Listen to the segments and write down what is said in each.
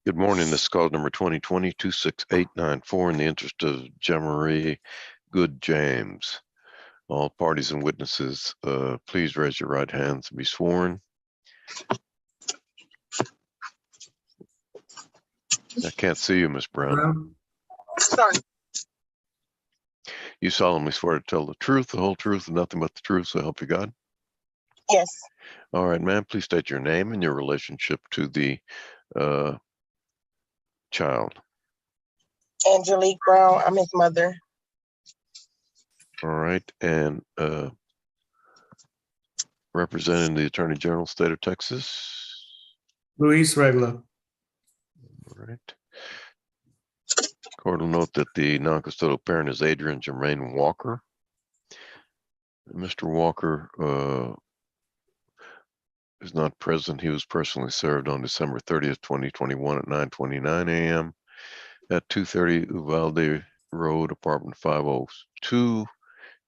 Good morning. This is call number 2020-26894 in the interest of Jemarie Good James. All parties and witnesses, please raise your right hands and be sworn. I can't see you, Ms. Brown. Sorry. You solemnly swear to tell the truth, the whole truth, and nothing but the truth, so help you God? Yes. All right, ma'am, please state your name and your relationship to the child. Angelique Brown. I'm his mother. All right, and representing the Attorney General, State of Texas. Luis Regla. All right. Court will note that the non-custodial parent is Adrian Jermaine Walker. Mr. Walker is not present. He was personally served on December 30th, 2021 at 9:29 a.m. at 230 Uvalde Road, apartment 502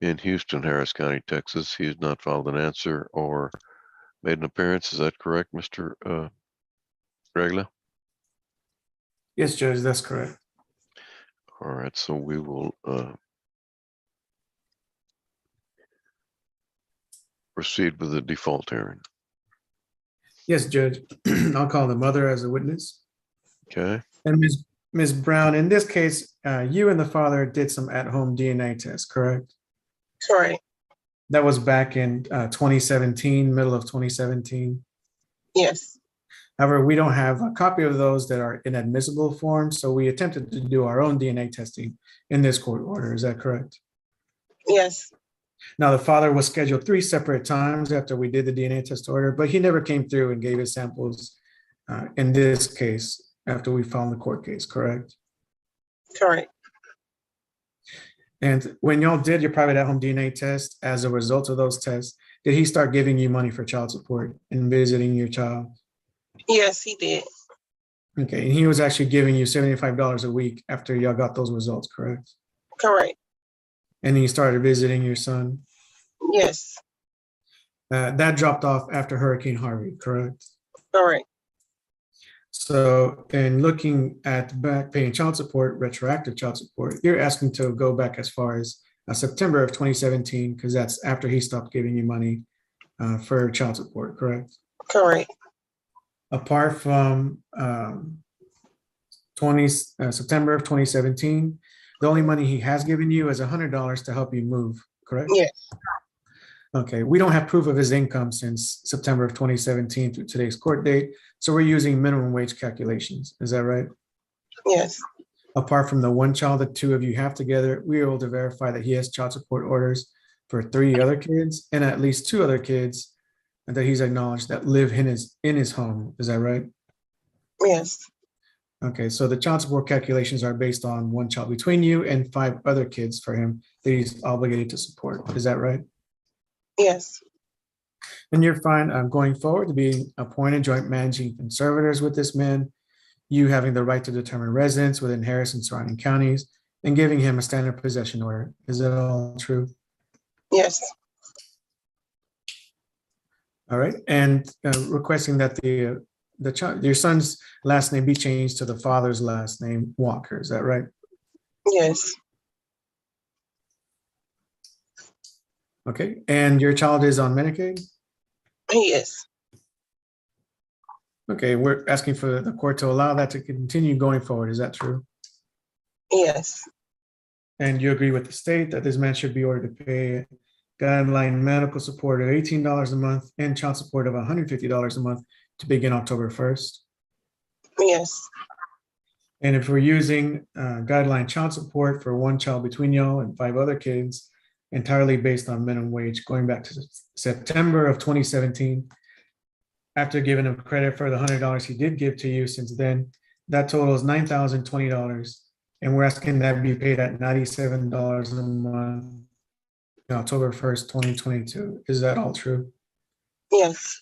in Houston, Harris County, Texas. He has not filed an answer or made an appearance. Is that correct, Mr. Regla? Yes, Judge, that's correct. All right, so we will proceed with the default hearing. Yes, Judge. I'll call the mother as a witness. Okay. And Ms. Brown, in this case, you and the father did some at-home DNA tests, correct? Correct. That was back in 2017, middle of 2017. Yes. However, we don't have a copy of those that are in admissible form, so we attempted to do our own DNA testing in this court order. Is that correct? Yes. Now, the father was scheduled 3 separate times after we did the DNA test order, but he never came through and gave his samples in this case after we filed the court case, correct? Correct. And when y'all did your private at-home DNA test, as a result of those tests, did he start giving you money for child support and visiting your child? Yes, he did. Okay, and he was actually giving you $75 a week after y'all got those results, correct? Correct. And he started visiting your son? Yes. That dropped off after Hurricane Harvey, correct? Correct. So in looking at back paying child support, retroactive child support, you're asking to go back as far as September of 2017, because that's after he stopped giving you money for child support, correct? Correct. Apart from September of 2017, the only money he has given you is $100 to help you move, correct? Yes. Okay, we don't have proof of his income since September of 2017 through today's court date, so we're using minimum wage calculations. Is that right? Yes. Apart from the one child that 2 of you have together, we are able to verify that he has child support orders for 3 other kids and at least 2 other kids that he's acknowledged that live in his home. Is that right? Yes. Okay, so the child support calculations are based on 1 child between you and 5 other kids for him that he's obligated to support. Is that right? Yes. And you're fine going forward to being appointed joint managing conservators with this man, you having the right to determine residence within Harris and surrounding counties, and giving him a standard possession order. Is that all true? Yes. All right, and requesting that your son's last name be changed to the father's last name, Walker. Is that right? Yes. Okay, and your child is on Medicaid? He is. Okay, we're asking for the court to allow that to continue going forward. Is that true? Yes. And you agree with the state that this man should be ordered to pay guideline medical support of $18 a month and child support of $150 a month to begin October 1st? Yes. And if we're using guideline child support for 1 child between y'all and 5 other kids, entirely based on minimum wage, going back to September of 2017, after giving him credit for the $100 he did give to you since then, that total is $9,020. And we're asking that be paid at $97 a month, October 1st, 2022. Is that all true? Yes.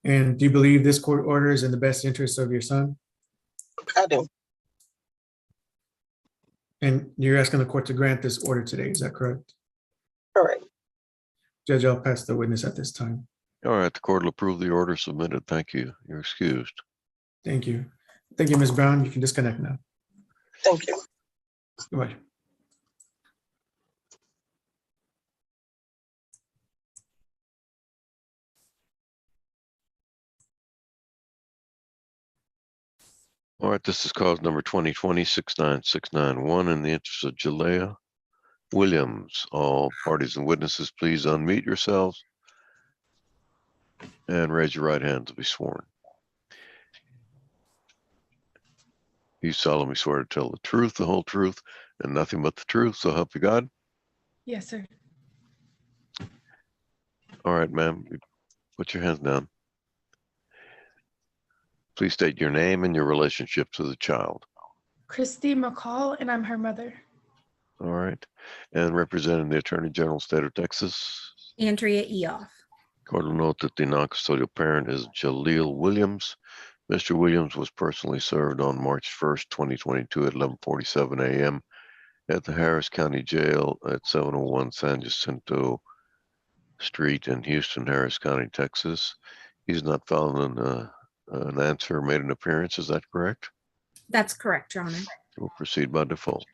And do you believe this court order is in the best interest of your son? I do. And you're asking the court to grant this order today, is that correct? Correct. Judge, I'll pass the witness at this time. All right, the court will approve the order submitted. Thank you. You're excused. Thank you. Thank you, Ms. Brown. You can disconnect now. Thank you. Goodbye. All right, this is cause number 2020-69691 in the interest of Jalea Williams. All parties and witnesses, please unmute yourselves and raise your right hand to be sworn. You solemnly swear to tell the truth, the whole truth, and nothing but the truth, so help you God? Yes, sir. All right, ma'am, put your hands down. Please state your name and your relationship to the child. Christy McCall, and I'm her mother. All right, and representing the Attorney General, State of Texas. Andrea Eoff. Court will note that the non-custodial parent is Jaleel Williams. Mr. Williams was personally served on March 1st, 2022 at 11:47 a.m. at the Harris County Jail at 701 San Jacinto Street in Houston, Harris County, Texas. He's not found an answer or made an appearance. Is that correct? That's correct, Your Honor. We'll proceed by default.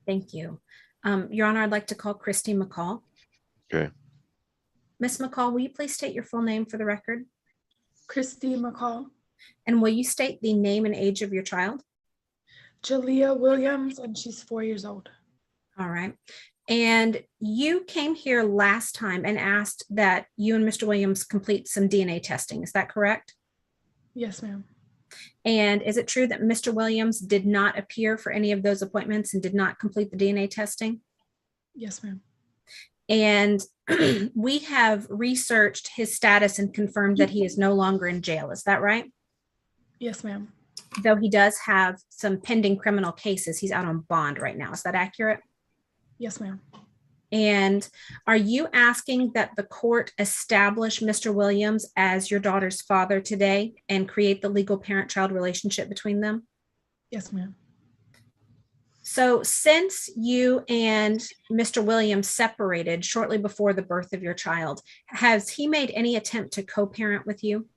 Thank you. Your Honor, I'd like to call Christy McCall. Okay. Ms. McCall, will you please state your full name for the record? Christy McCall. And will you state the name and age of your child? Jalea Williams, and she's 4 years old. All right. And you came here last time and asked that you and Mr. Williams complete some DNA testing. Is that correct? Yes, ma'am. And is it true that Mr. Williams did not appear for any of those appointments and did not complete the DNA testing? Yes, ma'am. And we have researched his status and confirmed that he is no longer in jail. Is that right? Yes, ma'am. Though he does have some pending criminal cases, he's out on bond right now. Is that accurate? Yes, ma'am. And are you asking that the court establish Mr. Williams as your daughter's father today and create the legal parent-child relationship between them? Yes, ma'am. So since you and Mr. Williams separated shortly before the birth of your child, has he made any attempt to co-parent with you?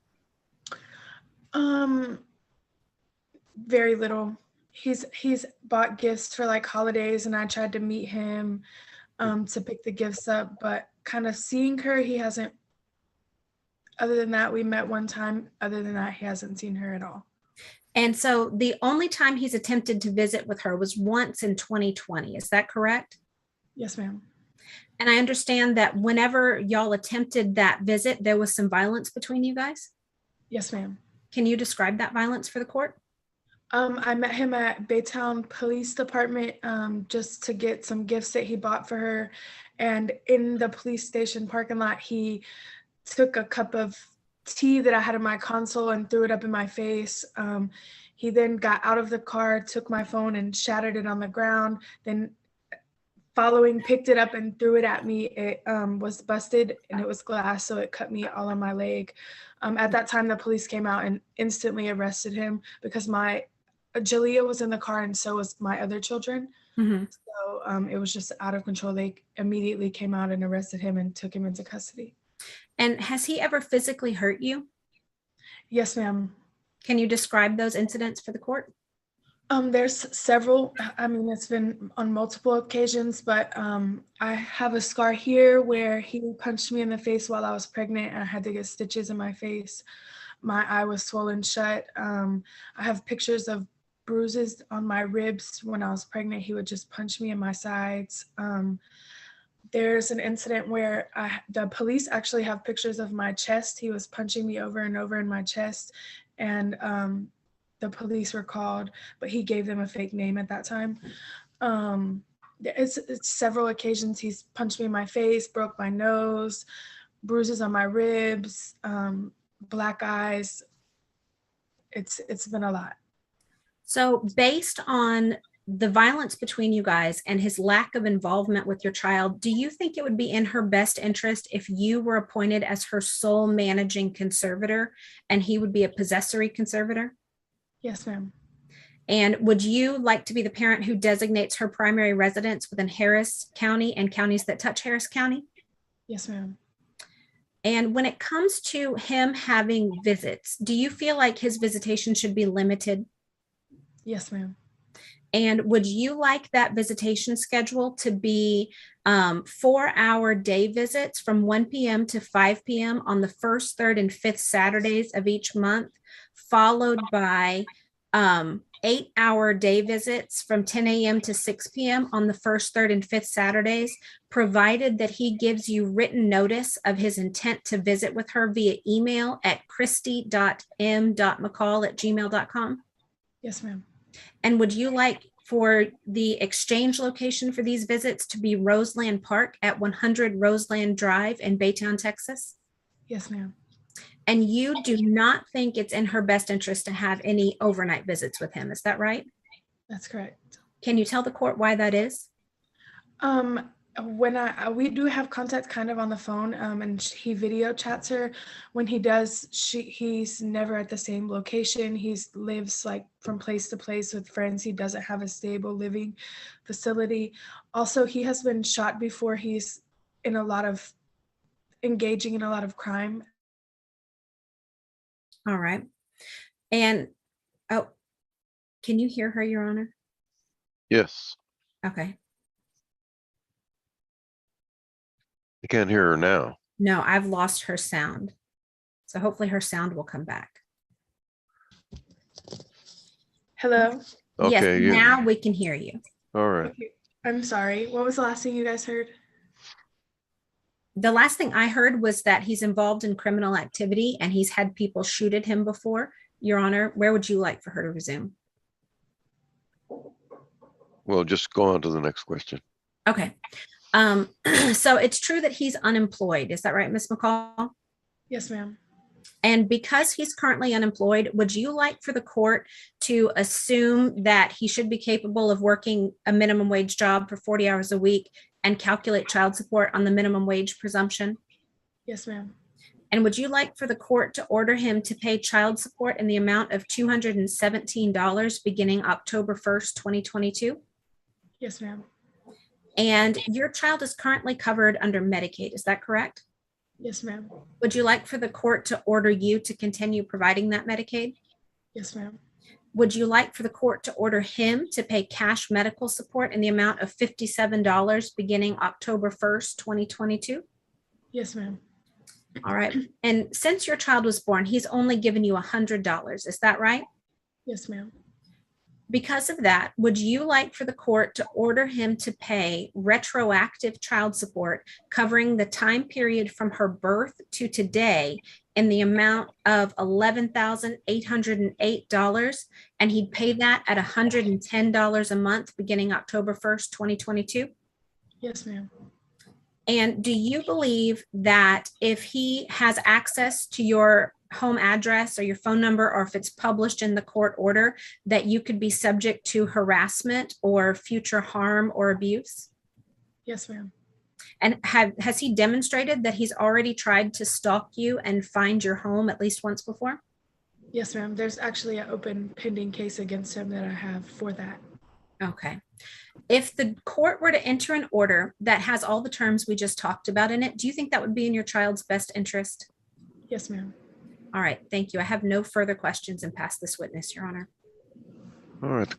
Very little. He's bought gifts for like holidays, and I tried to meet him to pick the gifts up, but kind of seeing her, he hasn't. Other than that, we met one time. Other than that, he hasn't seen her at all. And so the only time he's attempted to visit with her was once in 2020. Is that correct? Yes, ma'am. And I understand that whenever y'all attempted that visit, there was some violence between you guys. Yes, ma'am. Can you describe that violence for the court? I met him at Baytown Police Department just to get some gifts that he bought for her. And in the police station parking lot, he took a cup of tea that I had in my console and threw it up in my face. He then got out of the car, took my phone and shattered it on the ground. Then picked it up and threw it at me. It was busted and it was glass, so it cut me all on my leg. At that time, the police came out and instantly arrested him because Jalea was in the car and so was my other children. Mm-hmm. So it was just out of control. They immediately came out and arrested him and took him into custody. And has he ever physically hurt you? Yes, ma'am. Can you describe those incidents for the court? There's several. I mean, it's been on multiple occasions, but I have a scar here where he punched me in the face while I was pregnant and I had to get stitches in my face. My eye was swollen shut. I have pictures of bruises on my ribs when I was pregnant. He would just punch me in my sides. There's an incident where the police actually have pictures of my chest. He was punching me over and over in my chest, and the police were called, but he gave them a fake name at that time. It's several occasions he's punched me in my face, broke my nose, bruises on my ribs, black eyes. It's been a lot. So based on the violence between you guys and his lack of involvement with your child, do you think it would be in her best interest if you were appointed as her sole managing conservator and he would be a possessory conservator? Yes, ma'am. And would you like to be the parent who designates her primary residence within Harris County and counties that touch Harris County? Yes, ma'am. And when it comes to him having visits, do you feel like his visitation should be limited? Yes, ma'am. And would you like that visitation schedule to be 4-hour day visits from 1 p.m. to 5 p.m. on the first, third, and fifth Saturdays of each month, followed by 8-hour day visits from 10 a.m. to 6 p.m. on the first, third, and fifth Saturdays, provided that he gives you written notice of his intent to visit with her via email at christy.m.mccall@gmail.com? Yes, ma'am. And would you like for the exchange location for these visits to be Roseland Park at 100 Roseland Drive in Baytown, Texas? Yes, ma'am. And you do not think it's in her best interest to have any overnight visits with him, is that right? That's correct. Can you tell the court why that is? When we do have contact kind of on the phone, and he video chats her. When he does, he's never at the same location. He lives like from place to place with friends. He doesn't have a stable living facility. Also, he has been shot before. He's engaging in a lot of crime. All right. And can you hear her, Your Honor? Yes, Okay. I can't hear her now. No, I've lost her sound. So hopefully her sound will come back. Hello. Yes, Okay, yeah, now we can hear you. all right. Okay. I'm sorry. What was the last thing you guys heard? The last thing I heard was that he's involved in criminal activity and he's had people shoot at him before. Your Honor, where would you like for her to resume? Well, just go on to the next question. Okay. So it's true that he's unemployed. Is that right, Ms. McCall? Yes, ma'am. And because he's currently unemployed, would you like for the court to assume that he should be capable of working a minimum wage job for 40 hours a week and calculate child support on the minimum wage presumption? Yes, ma'am. And would you like for the court to order him to pay child support in the amount of $217 beginning October 1st, 2022? Yes, ma'am. And your child is currently covered under Medicaid, is that correct? Yes, ma'am. Would you like for the court to order you to continue providing that Medicaid? Yes, ma'am. Would you like for the court to order him to pay cash medical support in the amount of $57 beginning October 1st, 2022? Yes, ma'am. All right. And since your child was born, he's only given you $100. Is that right? Yes, ma'am. Because of that, would you like for the court to order him to pay retroactive child support covering the time period from her birth to today in the amount of $11,808, and he'd pay that at $110 a month beginning October 1st, 2022? Yes, ma'am. And do you believe that if he has access to your home address or your phone number, or if it's published in the court order, that you could be subject to harassment or future harm or abuse? Yes, ma'am. And has he demonstrated that he's already tried to stalk you and find your home at least once before? Yes, ma'am. There's actually an open pending case against him that I have for that. Okay. If the court were to enter an order that has all the terms we just talked about in it, do you think that would be in your child's best interest? Yes, ma'am. All right, thank you. I have no further questions and pass this witness, Your Honor. All right, the